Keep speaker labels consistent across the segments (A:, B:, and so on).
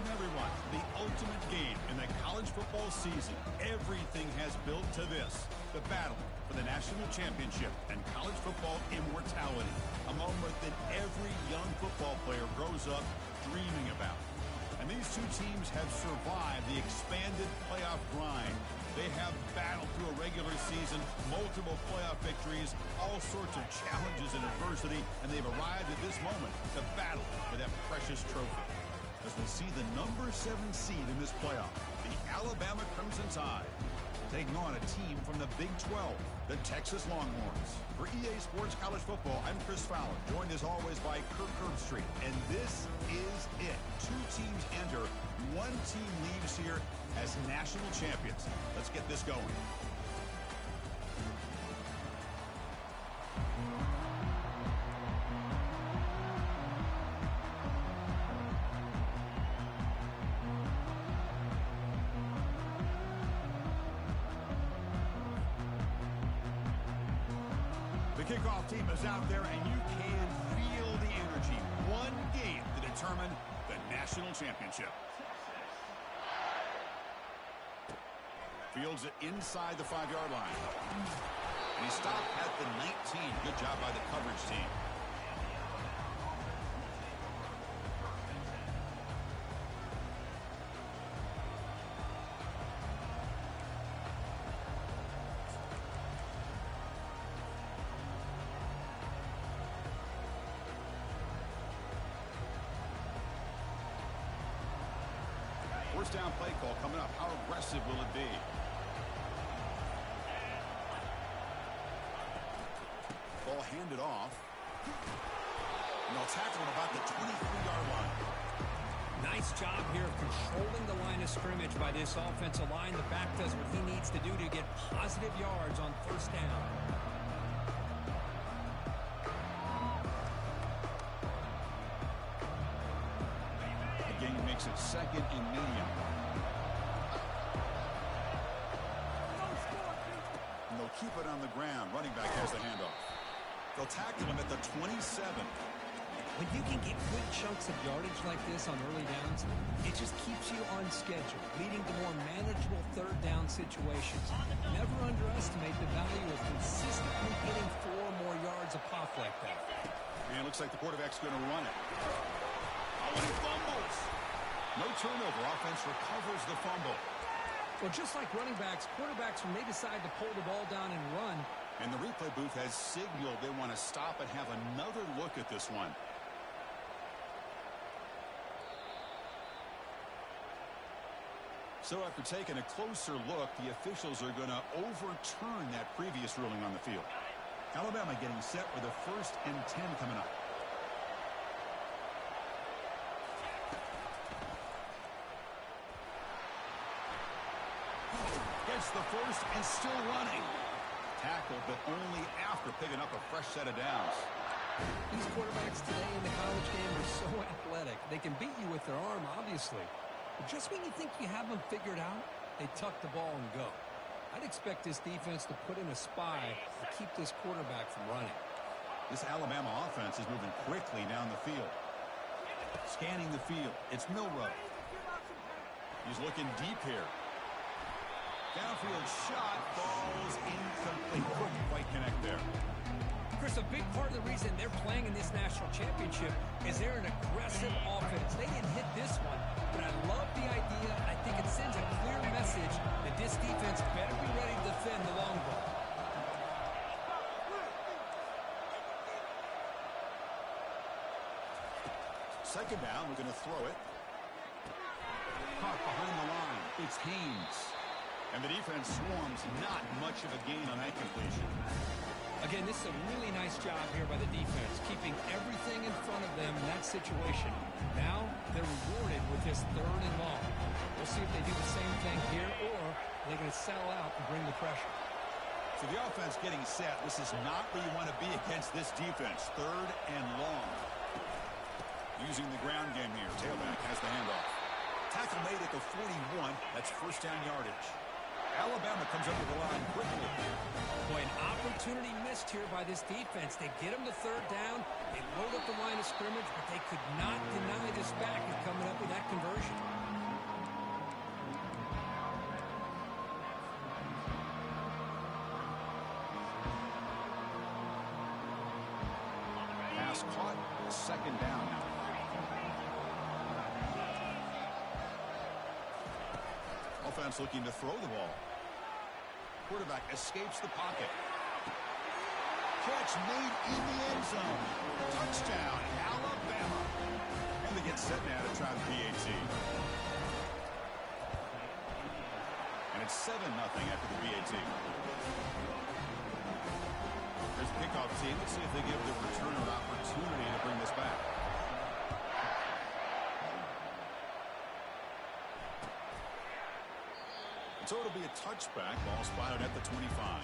A: Welcome, everyone, to the ultimate game in the college football season. Everything has built to this, the battle for the national championship and college football immortality, a moment that every young football player grows up dreaming about. And these two teams have survived the expanded playoff grind. They have battled through a regular season, multiple playoff victories, all sorts of challenges and adversity, and they've arrived at this moment to battle for that precious trophy. As we see the number 7 seed in this playoff, the Alabama Crimson Tide, taking on a team from the Big 12, the Texas Longhorns. For EA Sports College Football, I'm Chris Fowler, joined as always by Kirk Herbstreit. And this is it. 2 teams enter, 1 team leaves here as national champions. Let's get this going. The kickoff team is out there, and you can feel the energy. One game to determine the national championship. Fields it inside the 5-yard line. And he stopped at the 19. Good job by the coverage team. First down play call coming up. How aggressive will it be? Ball handed off. And they'll tackle him about the 23-yard line.
B: Nice job here of controlling the line of scrimmage by this offensive line. The back does what he needs to do to get positive yards on first down.
A: Again, makes it 2nd and medium. And they'll keep it on the ground. Running back has the handoff. They'll tackle him at the 27.
B: When you can get good chunks of yardage like this on early downs, it just keeps you on schedule, leading to more manageable third down situations. Never underestimate the value of consistently getting 4 more yards a pop like that.
A: And it looks like the quarterback's going to run it. Oh, and he fumbles. No turnover. Offense recovers the fumble.
B: Well, just like running backs, quarterbacks, when they decide to pull the ball down and run.
A: And the replay booth has signaled they want to stop and have another look at this one. So after taking a closer look, the officials are going to overturn that previous ruling on the field. Alabama getting set with a 1st and 10 coming up. Gets the first and still running. Tackled, but only after picking up a fresh set of downs.
B: These quarterbacks today in the college game are so athletic. They can beat you with their arm, obviously. But just when you think you have them figured out, they tuck the ball and go. I'd expect this defense to put in a spy to keep this quarterback from running.
A: This Alabama offense is moving quickly down the field. Scanning the field. It's Milrow. He's looking deep here. Downfield shot falls incomplete. Couldn't quite connect there.
B: Chris, a big part of the reason they're playing in this national championship is they're an aggressive offense. They didn't hit this one, but I love the idea. I think it sends a clear message that this defense better be ready to defend the long ball.
A: Second down, we're going to throw it. Caught behind the line. It's Haynes. And the defense swarms, not much of a gain on that completion.
B: Again, this is a really nice job here by the defense, keeping everything in front of them in that situation. Now, they're rewarded with this 3rd and long. We'll see if they do the same thing here, or they're going to sell out and bring the pressure.
A: So the offense getting set. This is not where you want to be against this defense. 3rd and long. Using the ground game here. Tailback has the handoff. Tackle made at the 41. That's first down yardage. Alabama comes up with the line quickly.
B: Boy, an opportunity opportunity missed here by this defense. They get them to third down. They load up the line of scrimmage, but they could not deny this back of coming up with that conversion.
A: Pass caught. Second down now. Offense looking to throw the ball. Quarterback escapes the pocket. Catch made in the end zone. Touchdown, Alabama. And they get set now to try the PAT. And it's 7-0 after the PAT. There's the kickoff team. Let's see if they give the returner an opportunity to bring this back. So it'll be a touchback. Ball spotted at the 25.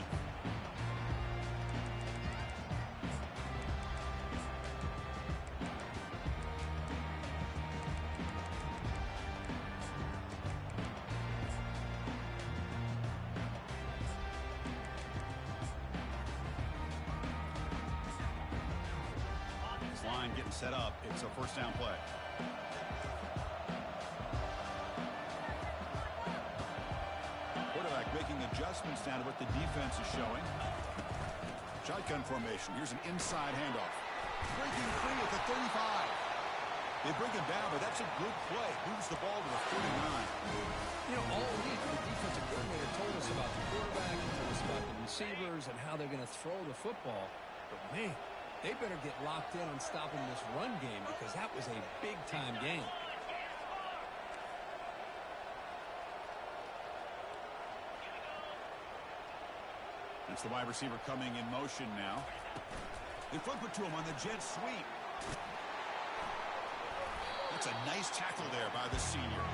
A: This line getting set up. It's a first down play. Making adjustments down to what the defense is showing. Shotgun formation. Here's an inside handoff. Breaking free at the 35. They bring him down, but that's a good play. Moves the ball to the 49.
B: You know, all week the defensive coordinator told us about the quarterback, he told us about the receivers and how they're going to throw the football. But, man, they better get locked in on stopping this run game because that was a big-time game.
A: That's the wide receiver coming in motion now. They flip it to him on the jet sweep. That's a nice tackle there by the senior.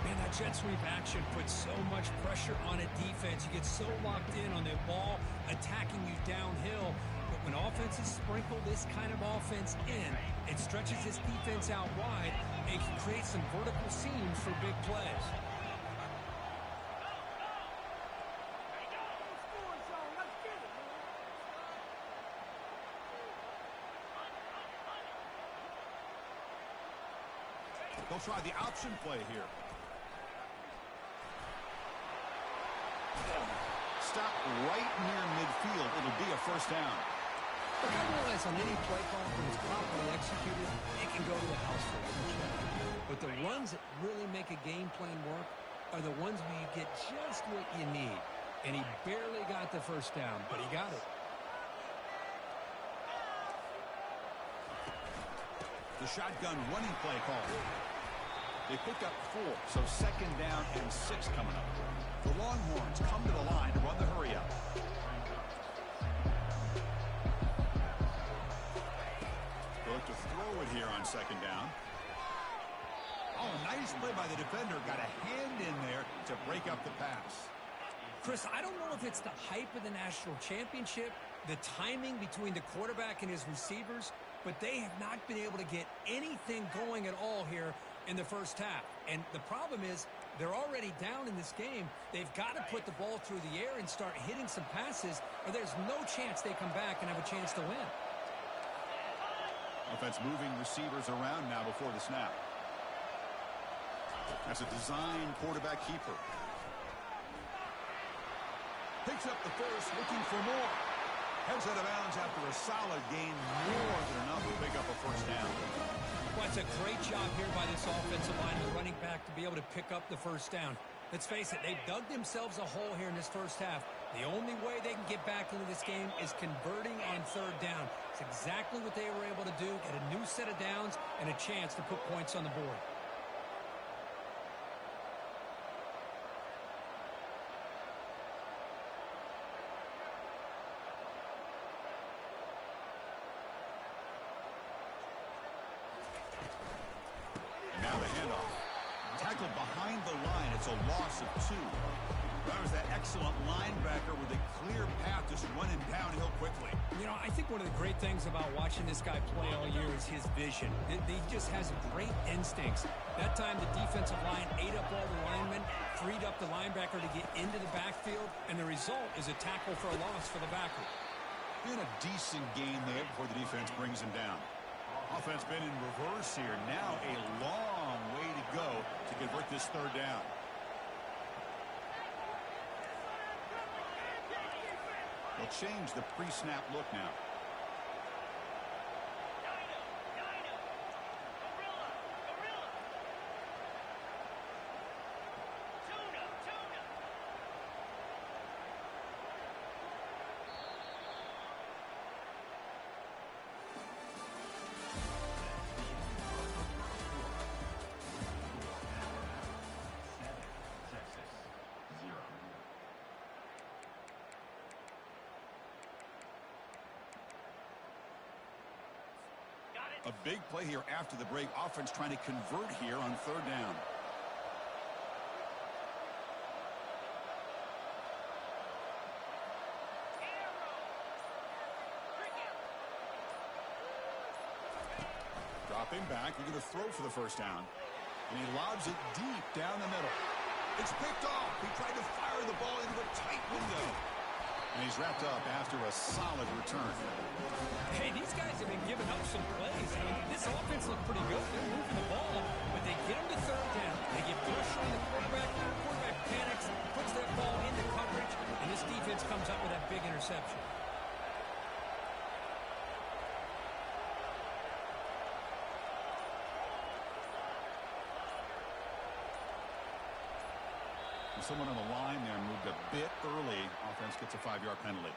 B: Man, that jet sweep action puts so much pressure on a defense. You get so locked in on the ball attacking you downhill. But when offenses sprinkle this kind of offense in, it stretches this defense out wide and can create some vertical seams for big plays.
A: They'll try the option play here. Stop right near midfield. It'll be a first down.
B: Look, I realize on any play call, when it's properly executed, it can go to the house for a touchdown. But the runs that really make a game plan work are the ones where you get just what you need. And he barely got the first down, but he got it.
A: The shotgun running play call. They pick up 4, so second down and 6 coming up. The Longhorns come to the line to run the hurry up. They'll look to throw it here on second down. Oh, nice play by the defender. Got a hand in there to break up the pass.
B: Chris, I don't know if it's the hype of the national championship, the timing between the quarterback and his receivers, but they have not been able to get anything going at all here in the first half. And the problem is they're already down in this game. They've got to put the ball through the air and start hitting some passes, or there's no chance they come back and have a chance to win.
A: Offense moving receivers around now before the snap. That's a design quarterback keeper. Picks up the first, looking for more. Heads out of bounds after a solid gain, more than enough to pick up a first down.
B: Well, it's a great job here by this offensive line, the running back, to be able to pick up the first down. Let's face it, they've dug themselves a hole here in this first half. The only way they can get back into this game is converting on third down. It's exactly what they were able to do, get a new set of downs and a chance to put points on the board.
A: Now the handoff. Tackled behind the line. It's a loss of 2. That was that excellent linebacker with a clear path just running downhill quickly.
B: You know, I think one of the great things about watching this guy play all year is his vision. He just has great instincts. That time the defensive line ate up all the linemen, freed up the linebacker to get into the backfield, and the result is a tackle for a loss for the backer.
A: In a decent gain there before the defense brings him down. Offense been in reverse here. Now a long way to go to convert this third down. They'll change the pre-snap look now. A big play here after the break. Offense trying to convert here on third down. Dropping back. They're going to throw for the first down. And he lobs it deep down the middle. It's picked off. He tried to fire the ball into a tight window. And he's wrapped up after a solid return.
B: Hey, these guys have been giving up some plays. I mean, this offense looked pretty good. They're moving the ball, but they get him to third down. They get pressure on the quarterback. The quarterback panics, puts that ball into coverage, and this defense comes up with that big interception.
A: Someone on the line there moved a bit early. Offense gets a 5-yard penalty.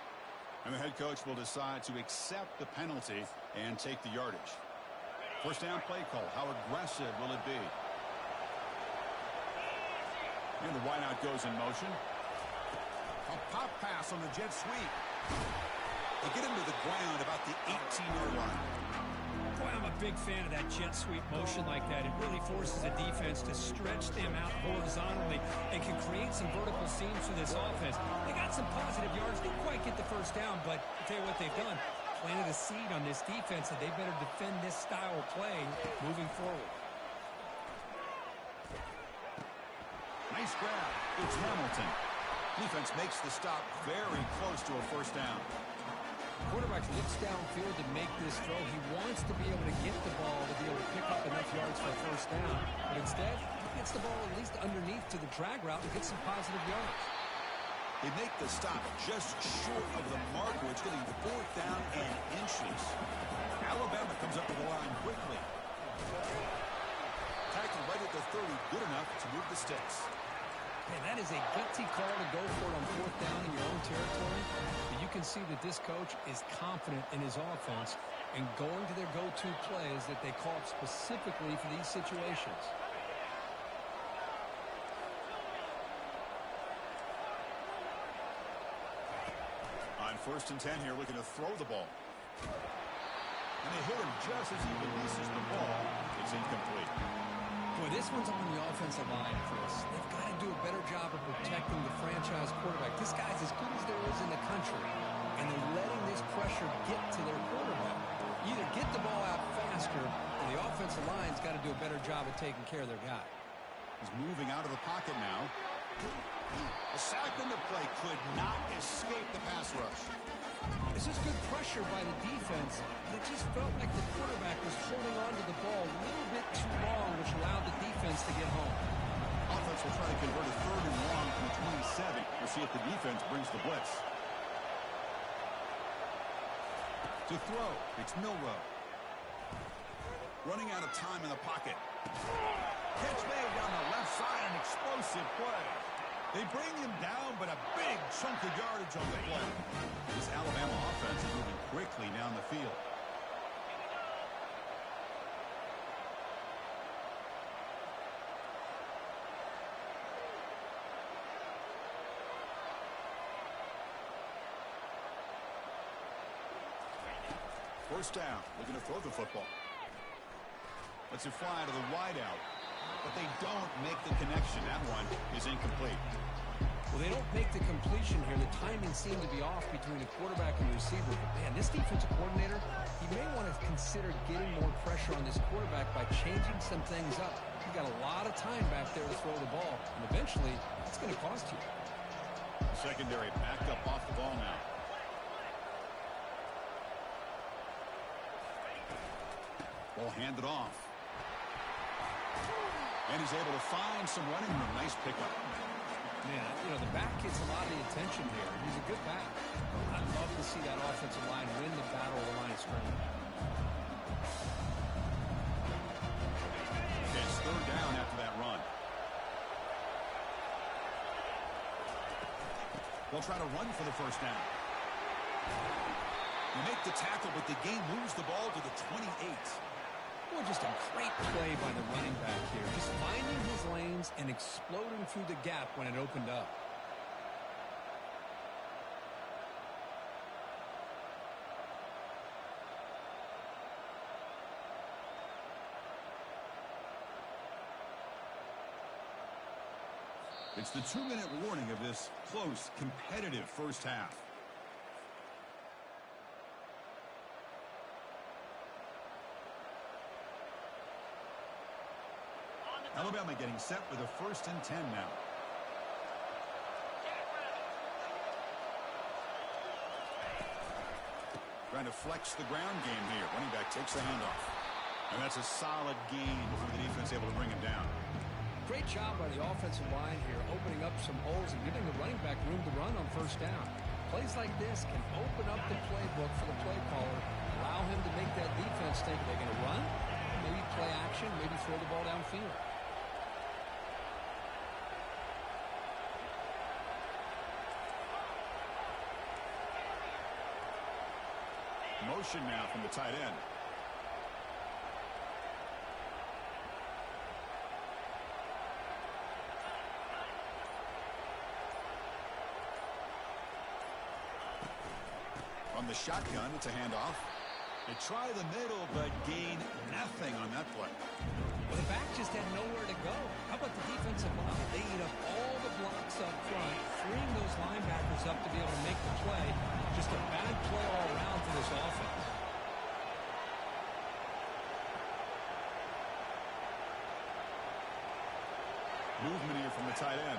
A: And the head coach will decide to accept the penalty and take the yardage. First down play call. How aggressive will it be? And the wideout goes in motion. A pop pass on the jet sweep. They get him to the ground about the 18-yard line.
B: Boy, I'm a big fan of that jet sweep motion like that. It really forces a defense to stretch them out horizontally and can create some vertical seams for this offense. They got some positive yards. Didn't quite get the first down, but I'll tell you what they've done. Planted a seed on this defense that they better defend this style of play moving forward.
A: Nice grab. It's Hamilton. Defense makes the stop very close to a first down.
B: Quarterback looks downfield to make this throw. He wants to be able to get the ball to be able to pick up enough yards for a first down. But instead, he gets the ball at least underneath to the drag route and gets some positive yards.
A: They make the stop just short of the marker. It's getting fourth down and inches. Alabama comes up to the line quickly. Tackle right at the 30, good enough to move the sticks.
B: Man, that is a gutsy call to go for it on fourth down in your own territory. But you can see that this coach is confident in his offense and going to their go-to plays that they call specifically for these situations.
A: On 1st and 10 here, looking to throw the ball. And they hit him just as he releases the ball. It's incomplete.
B: Boy, this one's on the offensive line, Chris. They've got to do a better job of protecting the franchise quarterback. This guy's as good as there is in the country, and they're letting this pressure get to their quarterback. Either get the ball out faster, or the offensive line's got to do a better job of taking care of their guy.
A: He's moving out of the pocket now. The sack on the play could not escape the pass rush.
B: This is good pressure by the defense. It just felt like the quarterback was holding on to the ball a little bit too long, which allowed the defense to get home.
A: Offense will try to convert a 3rd and long from the 27. We'll see if the defense brings the blitz. To throw, it's Milrow. Running out of time in the pocket. Catch made down the left side, an explosive play. They bring him down, but a big chunk of yardage on the play. This Alabama offense is moving quickly down the field. First down, looking to throw the football. Lets it fly to the wideout, but they don't make the connection. That one is incomplete.
B: Well, they don't make the completion here. The timing seemed to be off between the quarterback and the receiver. But, man, this defensive coordinator, he may want to consider getting more pressure on this quarterback by changing some things up. He's got a lot of time back there to throw the ball, and eventually it's going to cost you.
A: Secondary backed up off the ball now. Ball handed off. And he's able to find some running room. Nice pickup.
B: Man, you know, the back gets a lot of the attention here. He's a good back. I'd love to see that offensive line win the battle of the line of scrimmage.
A: It's third down after that run. They'll try to run for the first down. You make the tackle, but the game moves the ball to the 28.
B: Boy, just a great play by the running back here. Just finding his lanes and exploding through the gap when it opened up.
A: It's the 2-minute warning of this close, competitive first half. Alabama getting set with a 1st and 10 now. Trying to flex the ground game here. Running back takes the handoff. And that's a solid gain before the defense able to bring him down.
B: Great job by the offensive line here, opening up some holes and giving the running back room to run on first down. Plays like this can open up the playbook for the play caller, allow him to make that defense think they're going to run, maybe play action, maybe throw the ball downfield.
A: Motion now from the tight end. From the shotgun, it's a handoff. They try the middle, but gain nothing on that play.
B: Well, the back just had nowhere to go. How about the defensive line? They eat up all the blocks up front, freeing those linebackers up to be able to make the play. Just a bad play all around for this offense.
A: Movement here from the tight end.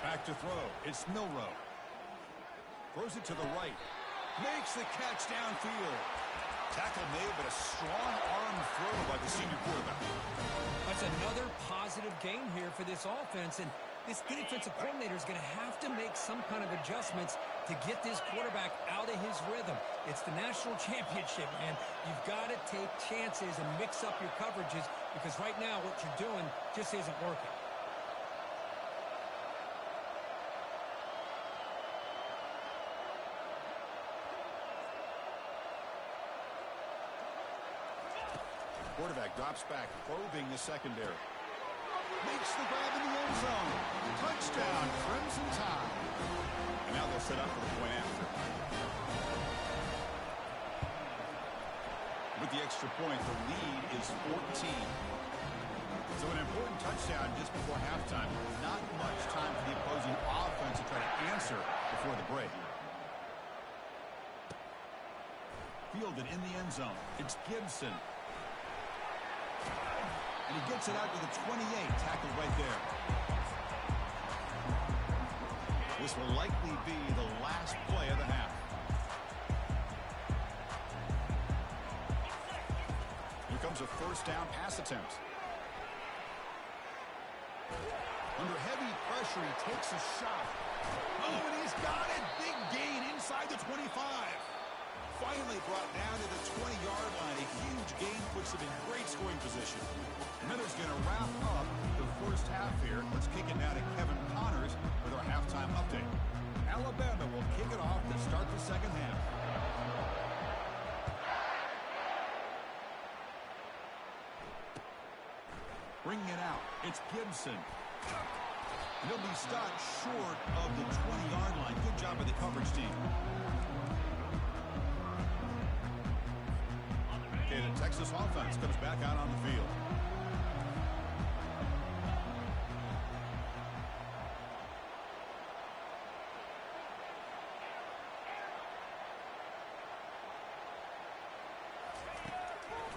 A: Back to throw. It's Milrow. Throws it to the right. Makes the catch downfield. Tackle made, but a strong arm throw by the senior quarterback.
B: That's another positive game here for this offense, and this defensive coordinator is going to have to make some kind of adjustments to get this quarterback out of his rhythm. It's the national championship, man. You've got to take chances and mix up your coverages because right now what you're doing just isn't working.
A: Quarterback drops back, probing the secondary. Makes the grab in the end zone. Touchdown, Crimson Tide. And now they'll set up for the point after. With the extra point, the lead is 14. So an important touchdown just before halftime. Not much time for the opposing offense to try to answer before the break. Fielded in the end zone. It's Gibson. And he gets it out to the 28, tackled right there. This will likely be the last play of the half. Here comes a first down pass attempt. Under heavy pressure, he takes a shot. Oh, and he's got it. Big gain inside the 25. Finally brought down to the 20-yard line. A huge gain puts him in great scoring position. Miller's going to wrap up the first half here. Let's kick it now to Kevin Connors with our halftime update. Alabama will kick it off to start the second half. Bringing it out, it's Gibson. And he'll be stopped short of the 20-yard line. Good job by the coverage team. Okay, the Texas offense comes back out on the field.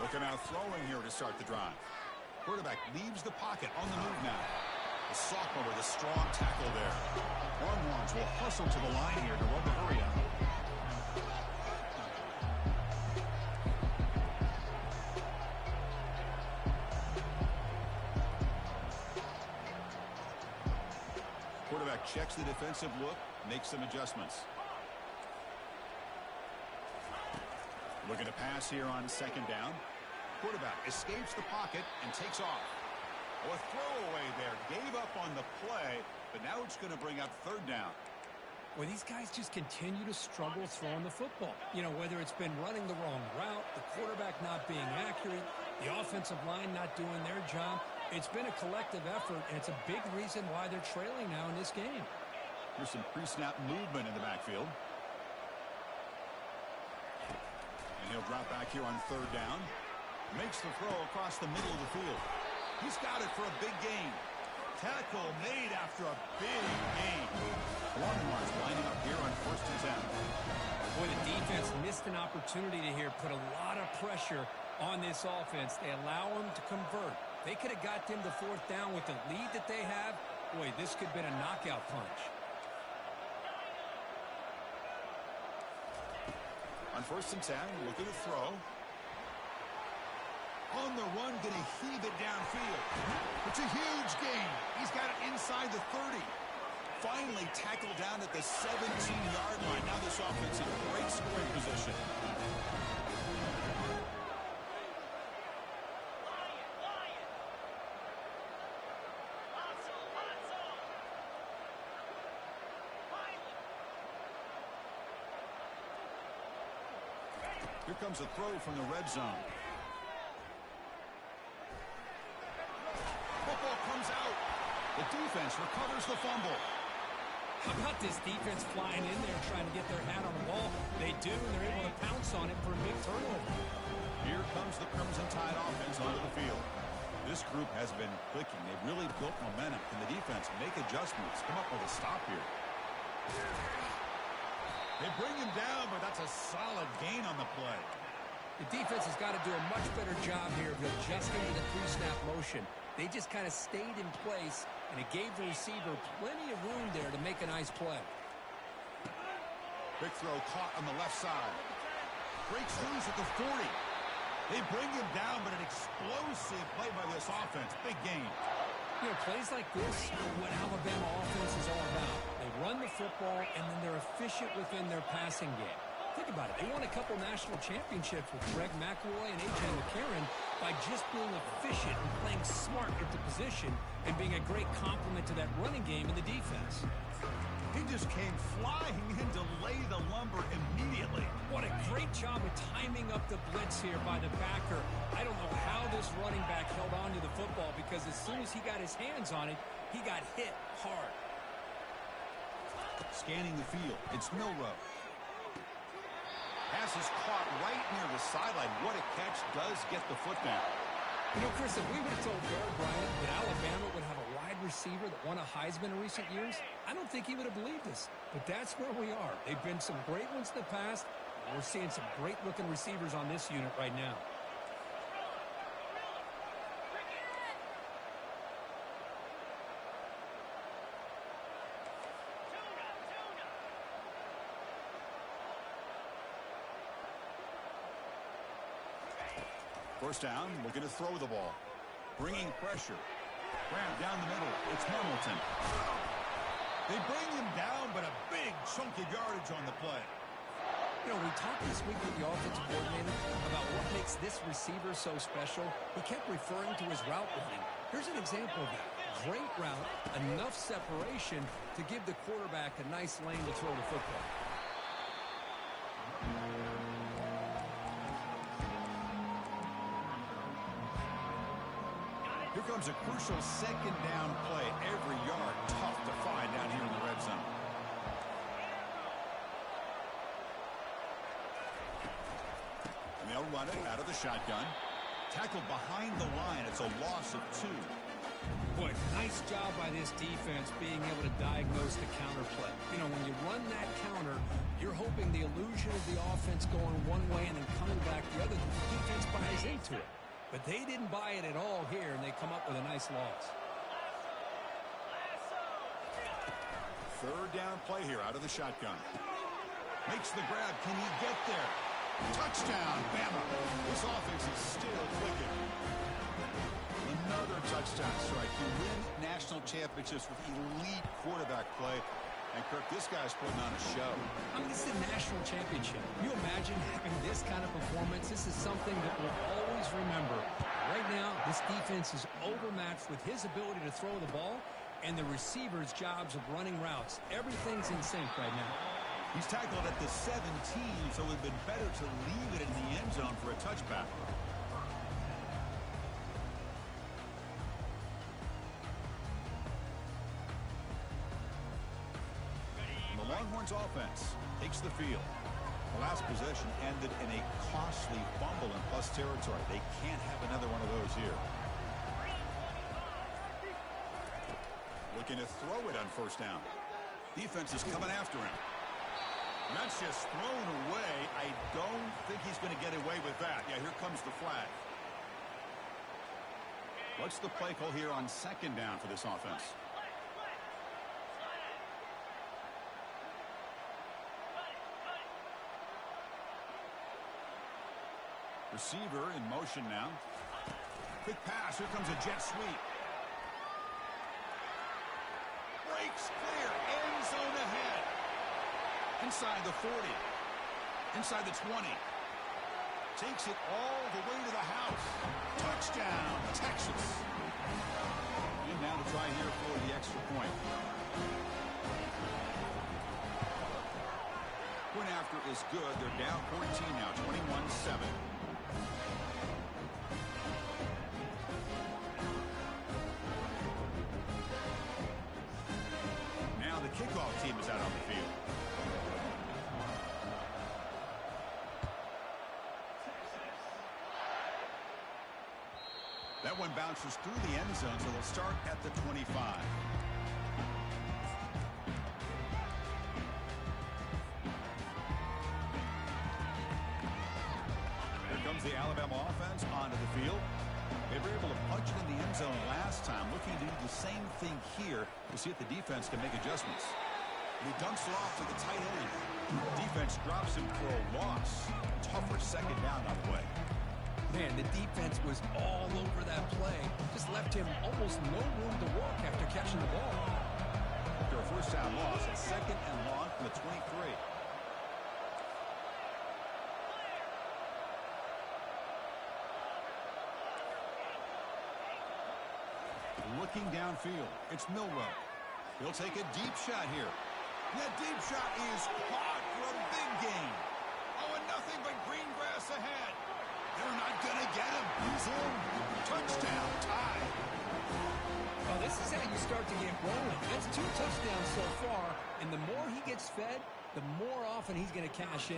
A: Looking out throwing here to start the drive. Quarterback leaves the pocket on the move now. The sophomore with a strong tackle there. Longhorns will hustle to the line here to run the hurry up. Quarterback checks the defensive look, makes some adjustments. Looking to pass here on second down. Quarterback escapes the pocket and takes off. A throwaway there. Gave up on the play, but now it's going to bring up third down.
B: Well, these guys just continue to struggle throwing the football. You know, whether it's been running the wrong route, the quarterback not being accurate, the offensive line not doing their job. It's been a collective effort, and it's a big reason why they're trailing now in this game.
A: Here's some pre-snap movement in the backfield. And he'll drop back here on third down. Makes the throw across the middle of the field. He's got it for a big gain. Tackle made after a big gain. Longhorns lining up here on 1st and 10.
B: Boy, the defense missed an opportunity to here put a lot of pressure on this offense. They allow them to convert. They could have got them to 4th down with the lead that they have. Boy, this could have been a knockout punch.
A: On 1st and 10, looking to throw. On the run, going to heave it downfield. It's a huge gain. He's got it inside the 30. Finally tackled down at the 17-yard line. Now this offense in great scoring position. Here comes a throw from the red zone. Football comes out. The defense recovers the fumble.
B: How about this defense flying in there trying to get their hat on the ball? They do, and they're able to pounce on it for a big turnover.
A: Here comes the Crimson Tide offense onto the field. This group has been clicking. They've really built momentum. Can the defense make adjustments? Come up with a stop here. They bring him down, but that's a solid gain on the play.
B: The defense has got to do a much better job here of adjusting to the pre-snap motion. They just kind of stayed in place, and it gave the receiver plenty of room there to make a nice play.
A: Big throw caught on the left side. Breaks loose at the 40. They bring him down, but an explosive play by this offense. Big gain.
B: You know, plays like this, what Alabama offense is all about. They run the football, and then they're efficient within their passing game. Think about it. They won a couple national championships with Greg McElroy and A.J. McCarron by just being efficient and playing smart at the position and being a great complement to that running game in the defense.
A: He just came flying in to lay the lumber immediately.
B: What a great job of timing up the blitz here by the backer. I don't know how this running back held on to the football because as soon as he got his hands on it, he got hit hard.
A: Scanning the field, it's Milrow. Pass is caught right near the sideline. What a catch, does get the foot down.
B: You know, Chris, if we would have told Bear Bryant that Alabama would have a wide receiver that won a Heisman in recent years, I don't think he would have believed us. But that's where we are. They've been some great ones in the past. We're seeing some great-looking receivers on this unit right now.
A: First down, looking to throw the ball. Bringing pressure. Grab down the middle. It's Hamilton. They bring him down, but a big chunk of yardage on the play.
B: You know, we talked this week with the offensive coordinator about what makes this receiver so special. He kept referring to his route running. Here's an example of that. Great route, enough separation to give the quarterback a nice lane to throw the football.
A: Here Here comes a crucial second down play. Every yard tough to find down here in the red zone. And they'll run it out of the shotgun. Tackled behind the line. It's a loss of 2.
B: Boy, nice job by this defense being able to diagnose the counter play. You know, when you run that counter, you're hoping the illusion of the offense going one way and then coming back the other. The defense buys into it. But they didn't buy it at all here, and they come up with a nice loss.
A: Third down play here out of the shotgun. Makes the grab. Can he get there? Touchdown, Bama. This offense is still clicking. Another touchdown strike. You win national championships with elite quarterback play. And, Kirk, this guy's putting on a show.
B: I mean, this is a national championship. Can you imagine having this kind of performance? This is something that we'll always remember. Right now, this defense is overmatched with his ability to throw the ball and the receivers' jobs of running routes. Everything's in sync right now.
A: He's tackled at the 17, so it would have been better to leave it in the end zone for a touchback. The Longhorns offense takes the field. The last possession ended in a costly fumble in plus territory. They can't have another one of those here. Looking to throw it on first down. Defense is coming after him. And that's just thrown away. I don't think he's going to get away with that. Yeah, here comes the flag. What's the play call here on second down for this offense? Receiver in motion now. Quick pass. Here comes a jet sweep. Breaks clear. End zone ahead. Inside the 40. Inside the 20. Takes it all the way to the house. Touchdown, Texas. And now to try here for the extra point. Point after is good. They're down 14 now, 21-7. Now the kickoff team is out on the field. That one bounces through the end zone, so they'll start at the 25. Here comes the Alabama offense onto the field. They were able to punch it in the end zone last time, looking to do the same thing here to see if the defense can make adjustments. And he dumps it off to the tight end. Defense drops him for a loss. Tougher second down on the way.
B: Man, the defense was all over that play. Just left him almost no room to work after catching the ball.
A: After a first down loss, a second and long from the 23. Looking downfield, it's Milrow. He'll take a deep shot here. And that deep shot is caught for a big gain. Oh, and nothing but green grass ahead. They're not going to get him. He's in. Touchdown, tie.
B: Oh, this is how you start to get rolling. That's 2 touchdowns so far, and the more he gets fed, the more often he's going to cash in.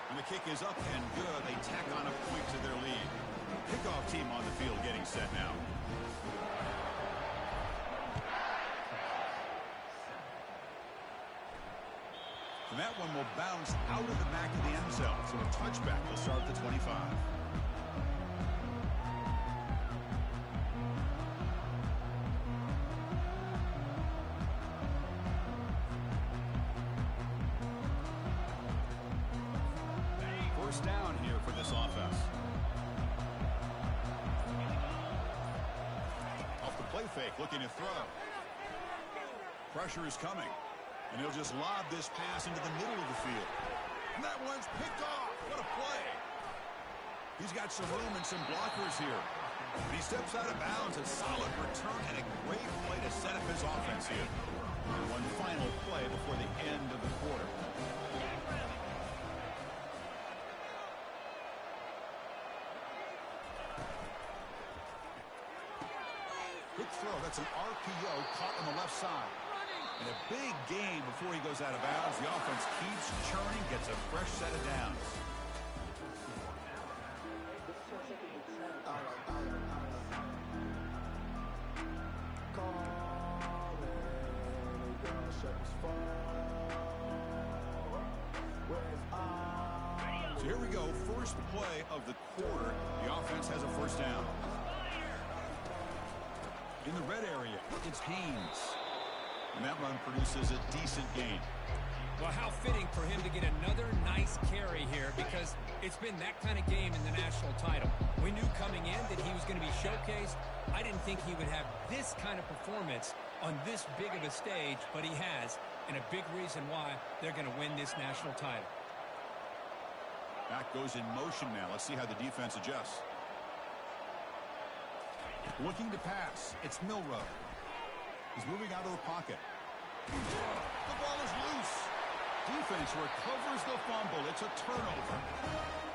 A: And the kick is up and good. They tack on a point to their lead. Kickoff team on the field getting set now. And that one will bounce out of the back of the end zone. So a touchback will start at the 25. First down here for this offense. Off the play fake, looking to throw. Pressure is coming. And he'll just lob this pass into the middle of the field. And that one's picked off. What a play. He's got some room and some blockers here. But he steps out of bounds. A solid return and a great play to set up his offense here. And one final play before the end of the quarter. throw. That's an RPO caught on the left side. And a big gain before he goes out of bounds. The offense keeps churning, gets a fresh set of downs. So here we go, first play of the quarter. The offense has a first down. In the red area, it's Haynes. And that run produces a decent gain.
B: Well, how fitting for him to get another nice carry here, because it's been that kind of game in the national title. We knew coming in that he was going to be showcased. I didn't think he would have this kind of performance on this big of a stage, but he has, and a big reason why they're going to win this national title.
A: Back goes in motion now. Let's see how the defense adjusts. Looking to pass. It's Milrow. He's moving out of the pocket. The ball is loose. Defense recovers the fumble. It's a turnover.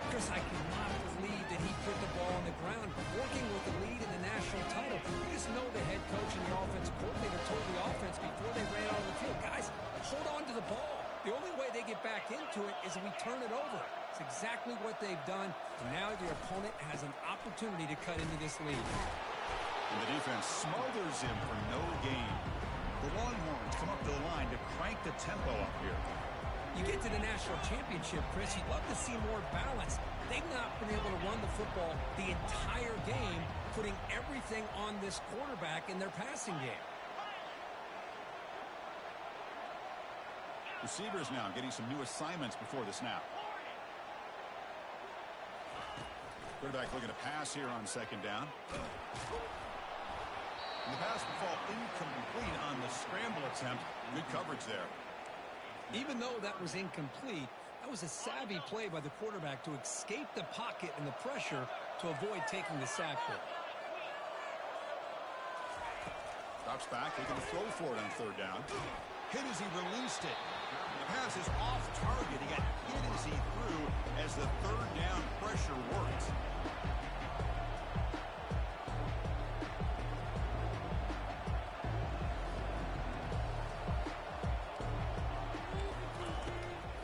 B: Chris, I cannot believe that he put the ball on the ground, working with the lead in the national title. You just know the head coach and the offensive coordinator told the offense before they ran out of the field, guys, hold on to the ball. The only way they get back into it is if we turn it over. It's exactly what they've done, and now their opponent has an opportunity to cut into this lead.
A: And the defense smothers him for no gain. The Longhorns come up to the line to crank the tempo up here.
B: You get to the national championship, Chris, you'd love to see more balance. They've not been able to run the football the entire game, putting everything on this quarterback in their passing game.
A: Receivers now getting some new assignments before the snap. Quarterback looking to pass here on second down. And the pass will fall incomplete on the scramble attempt. Good coverage there.
B: Even though that was incomplete, that was a savvy play by the quarterback to escape the pocket and the pressure to avoid taking the sack there.
A: Drops back, looking to throw for it on third down. Hit as he released it. The pass is off target. He got hit as he threw as the third down pressure worked.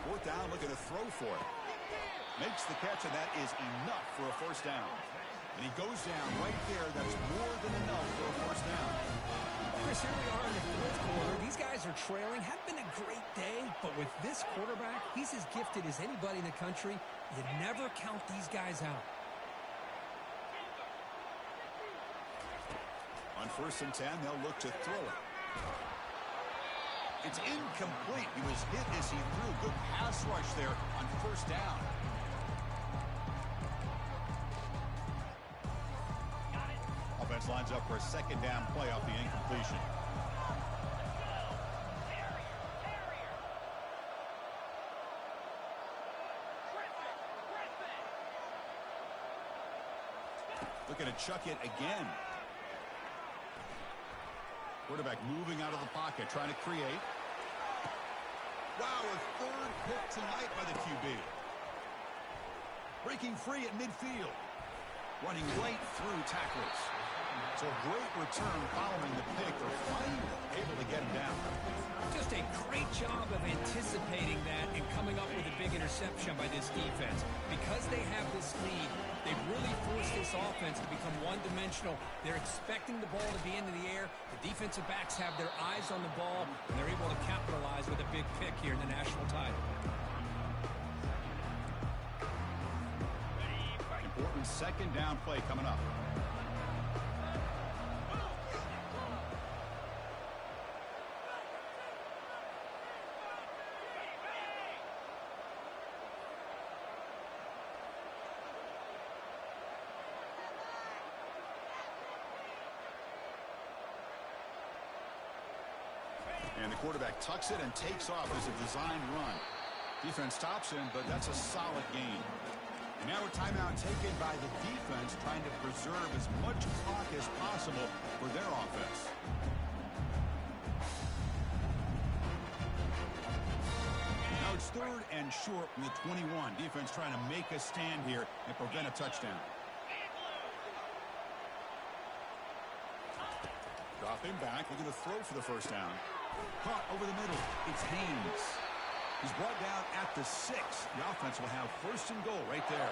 A: Fourth down, looking to throw for it. Makes the catch, and that is enough for a first down. And he goes down right there. That's more than enough for a first down.
B: Chris, here we are in the fourth quarter. These guys are trailing. Hadn't been a great day, but with this quarterback, he's as gifted as anybody in the country. You never count these guys out.
A: On 1st and 10, they'll look to throw it. It's incomplete. He was hit as he threw. Good pass rush there on first down. Offense lines up for a second down play off the incompletion. Looking to chuck it again. Quarterback moving out of the pocket, trying to create. Wow, a third pick tonight by the QB. Breaking free at midfield. Running right through tacklers. So a great return following the pick. They're finally able to get him down.
B: Just a great job of anticipating that and coming up with a big interception by this defense. Because they have this lead, they've really forced this offense to become one-dimensional. They're expecting the ball to be into the air. The defensive backs have their eyes on the ball, and they're able to capitalize with a big pick here in the national title.
A: Important second down play coming up. And the quarterback tucks it and takes off as a designed run. Defense stops him, but that's a solid gain. And now a timeout taken by the defense, trying to preserve as much clock as possible for their offense. Now it's 3rd and short from the 21. Defense trying to make a stand here and prevent a touchdown. Him back, looking to throw for the first down. Caught over the middle. It's Haynes. He's brought down at the 6. The offense will have first and goal right there.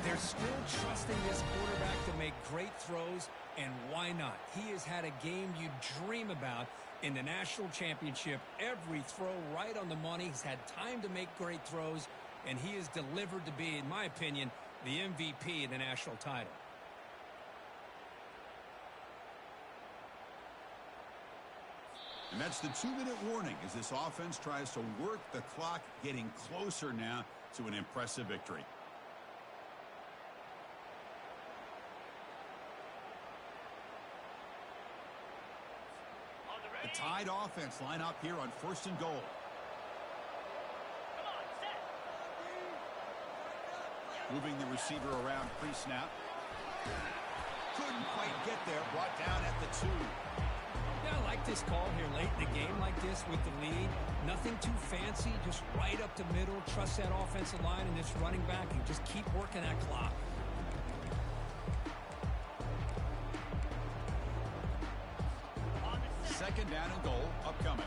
B: They're still trusting this quarterback to make great throws, and why not? He has had a game you dream about in the national championship. Every throw right on the money. He's had time to make great throws, and he is delivered to be, in my opinion, the MVP of the national title.
A: And that's the 2-minute warning as this offense tries to work the clock, getting closer now to an impressive victory. The Tide offense line up here on first and goal. Moving the receiver around pre-snap. Couldn't quite get there. Brought down at the 2.
B: Yeah, I like this call here late in the game like this with the lead. Nothing too fancy, just right up the middle. Trust that offensive line and this running back and just keep working that clock.
A: Second down and goal upcoming.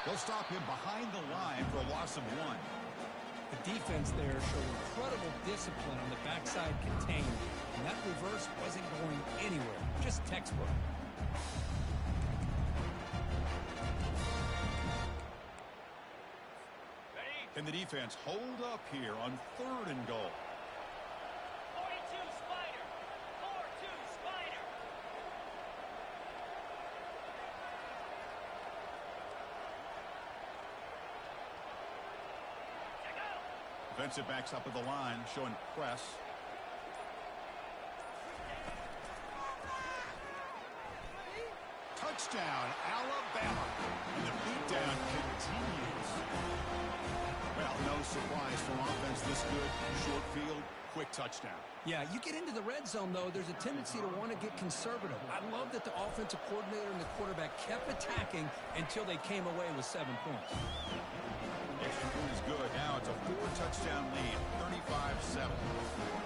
A: They'll stop him behind the line for a loss of 1.
B: The defense there showed incredible discipline on the backside contained, and that reverse wasn't going anywhere, just textbook.
A: Can the defense hold up here on third and goal?
C: 42 Spider. 4-2 Spider.
A: Defensive backs up at the line, showing press. Touchdown, Alabama. And the beatdown continues. Well, no surprise for offense this good. Short field, quick touchdown.
B: Yeah, you get into the red zone, though, there's a tendency to want to get conservative. I love that the offensive coordinator and the quarterback kept attacking until they came away with 7 points.
A: Extra point is good. Now it's a 4-touchdown lead, 35-7.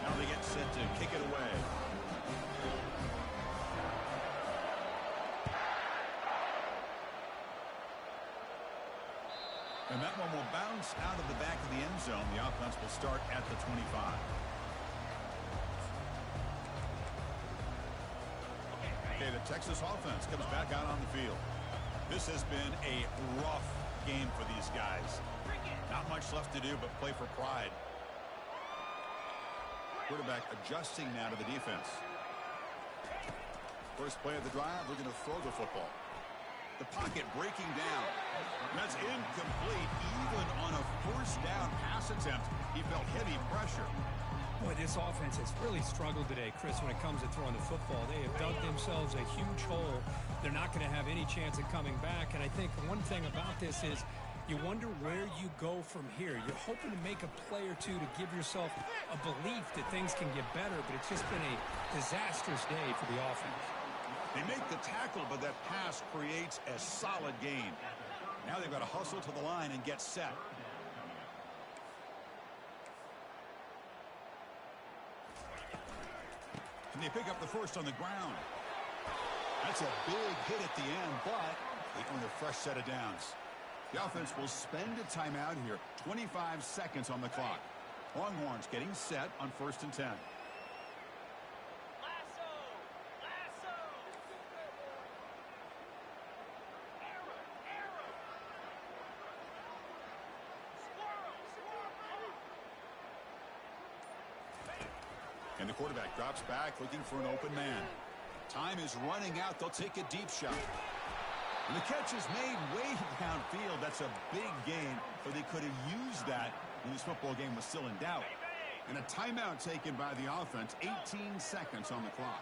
A: Now they get set to kick it away. And that one will bounce out of the back of the end zone. The offense will start at the 25. Okay, the Texas offense comes back out on the field. This has been a rough game for these guys. Not much left to do but play for pride. Quarterback adjusting now to the defense. First play of the drive, we're going to throw the football. The pocket breaking down. That's incomplete. Even on a first down pass attempt, he felt heavy pressure.
B: Boy, this offense has really struggled today, Chris, when it comes to throwing the football. They have dug themselves a huge hole. They're not going to have any chance of coming back. And I think one thing about this is you wonder where you go from here. You're hoping to make a play or two to give yourself a belief that things can get better, but it's just been a disastrous day for the offense.
A: They make the tackle, but that pass creates a solid gain. Now they've got to hustle to the line and get set. And they pick up the first on the ground. That's a big hit at the end, but they earn a fresh set of downs. The offense will spend a timeout here. 25 seconds on the clock. Longhorns getting set on 1st and 10. And the quarterback drops back looking for an open man. Time is running out. They'll take a deep shot. And the catch is made way downfield. That's a big gain, but they could have used that when this football game was still in doubt. And a timeout taken by the offense. 18 seconds on the clock.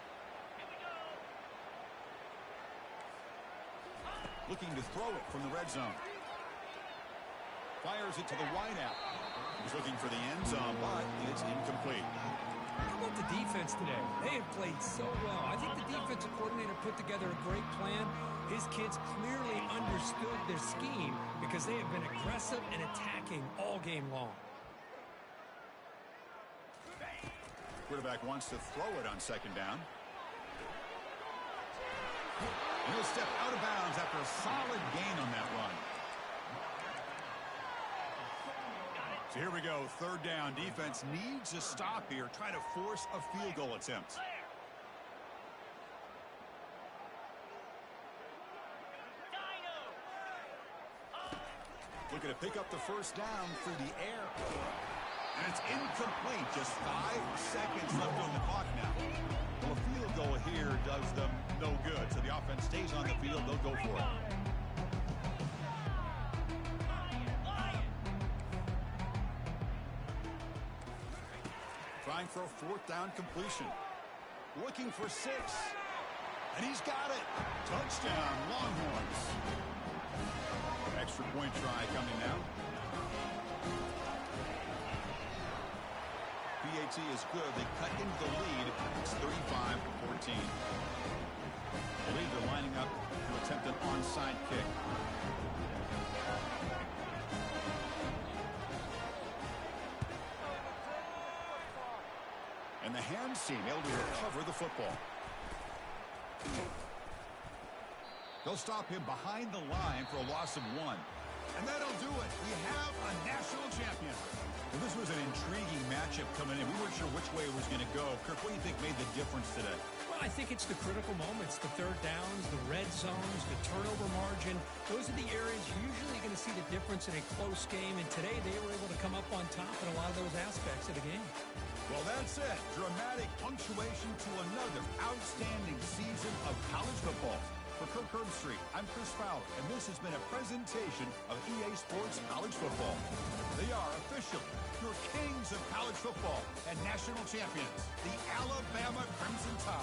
A: Looking to throw it from the red zone. Fires it to the wideout. He's looking for the end zone, but it's incomplete.
B: How about the defense today? They have played so well. I think the defensive coordinator put together a great plan. His kids clearly understood their scheme because they have been aggressive and attacking all game long.
A: Quarterback wants to throw it on second down. And he'll step out of bounds after a solid gain on that run. So here we go, third down. Defense needs a stop here. Try to force a field goal attempt. Looking to pick up the first down through the air. And it's incomplete. Just 5 seconds left on the clock now. Well, a field goal here does them no good. So the offense stays on the field. They'll go for it. Trying for a fourth down completion. Looking for 6. And he's got it. Touchdown, Longhorns. Extra point try coming now. PAT is good. They cut into the lead. It's 35-14. I believe they're lining up to attempt an onside kick. And the hands team able to recover the football. They'll stop him behind the line for a loss of 1. And that'll do it. We have a national champion. Well, this was an intriguing matchup coming in. We weren't sure which way it was going to go. Kirk, what do you think made the difference today?
B: Well, I think it's the critical moments, the third downs, the red zones, the turnover margin. Those are the areas you're usually going to see the difference in a close game. And today they were able to come up on top in a lot of those aspects of the game. Well, that's it. Dramatic punctuation to another outstanding season of college football. For Kirk Herbstreit, I'm Chris Fowler, and this has been a presentation of EA Sports College Football. They are officially your kings of college football and national champions, the Alabama Crimson Tide.